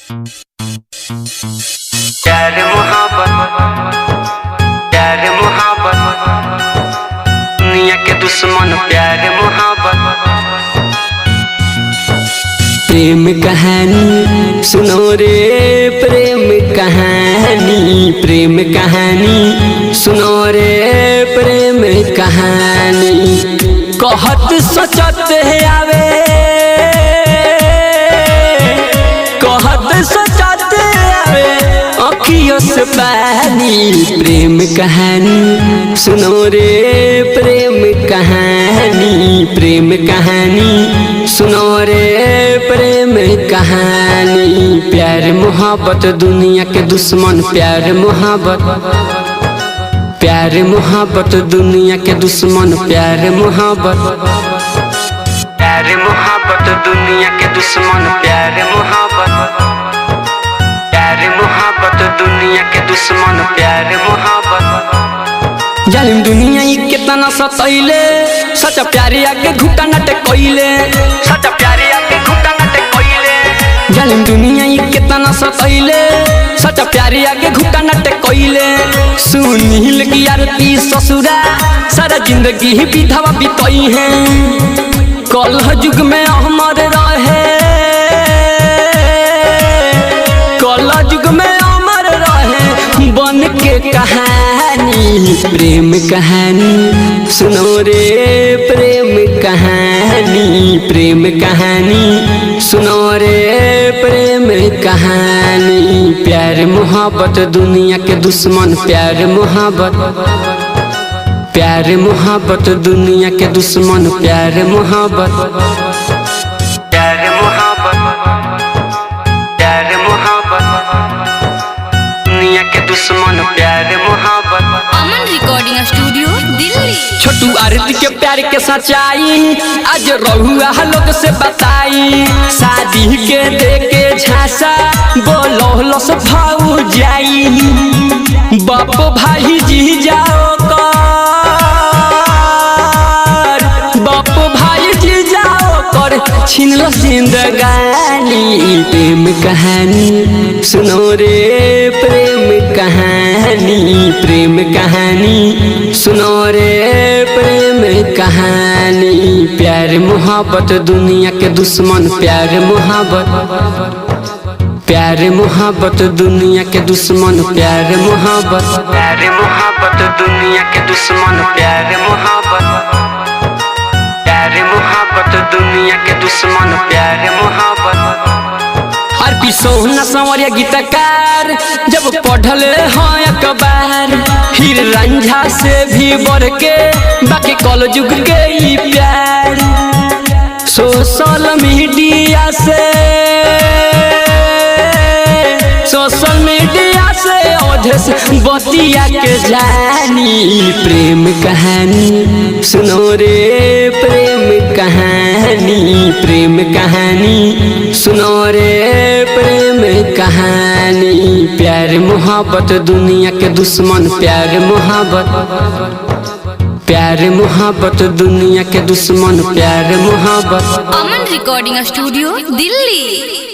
प्यार मोहब्बत दुनिया के दुश्मन प्यार मोहब्बत। प्रेम कहानी सुनो रे, प्रेम कहानी, प्रेम कहानी सुनो रे, प्रेम कहानी। कहत सोचत है आवे, कहत सोचत आवे अखियों से पानी। प्रेम कहानी सुनो रे, प्रेम कहानी, प्रेम कहानी सुनो रे, प्रेम कहानी। प्यार मोहब्बत दुनिया के दुश्मन प्यार मोहब्बत, प्यार मोहब्बत दुनिया के दुश्मन प्यार मोहब्बत। प्यार मोहब्बत दुनिया के दुश्मन प्यार मोहब्बत, प्यार मोहब्बत दुनिया के दुश्मन प्यार मोहब्बत। जालिम दुनिया ही कितना सतैले, सच्चा प्यारे आके घुटा नटे कोइले, सच्चा प्यारे आके घुटा नटे कोइले। जालिम दुनिया ही कितना सतैले, सच्चा प्यारे आके घुटा नटे कोइले। सुनील की आरती ससुरा सारा जिंदगी ही विधवा बिताई है। कल युग में अमर रहे, कल युग में अमर रहे बन के कहानी। प्रेम कहानी सुनो रे, प्रेम कहानी, प्रेम कहानी सुनो रे, प्रेम कहानी। प्यार मोहब्बत दुनिया के दुश्मन प्यार मोहब्बत, प्यार मोहब्बत दुनिया के दुश्मन प्यार मोहब्बत। प्यार मोहब्बत, प्यार मोहब्बत दुनिया के दुश्मन प्यार मोहब्बत। अमन रिकॉर्डिंग स्टूडियो दिल्ली। छोटू आरती के प्यार के सच्चाई आज रहुआ लोग से बताई। शादी के देके झांसा बोलो लस भाऊ जाई। बाप भाई जी जाओ कर, बाप भाई जी जाओ कर छीन लो जिंदगानी। प्रेम कहानी सुनो रे, प्रेम कहानी, प्रेम कहानी सुनो रे, प्रेम कहानी। प्यार मोहब्बत दुनिया के दुश्मन प्यार मोहब्बत, प्यार मोहब्बत दुनिया के दुश्मन प्यार मोहब्बत। प्यार मोहब्बत दुनिया के दुश्मन प्यार मोहब्बत, प्यार मोहब्बत दुनिया के दुश्मन प्यार मोहब्बत। आरपी सोहना संवरिया गीतकार जब पढ़ले हैं अखबार, हीर रंझा से भी बढ़ के बाकी कल युग के ही प्यार। सोशल मीडिया से, सोशल मीडिया से ओढ़े से बतिया के जानी। प्रेम कहानी सुनो रे, प्रेम कहानी, प्रेम कहानी सुनो रे, प्रेम कहानी। प्यार मोहब्बत दुनिया के दुश्मन प्यार मोहब्बत, प्यार मोहब्बत दुनिया के दुश्मन प्यार मोहब्बत। अमन रिकॉर्डिंग स्टूडियो दिल्ली।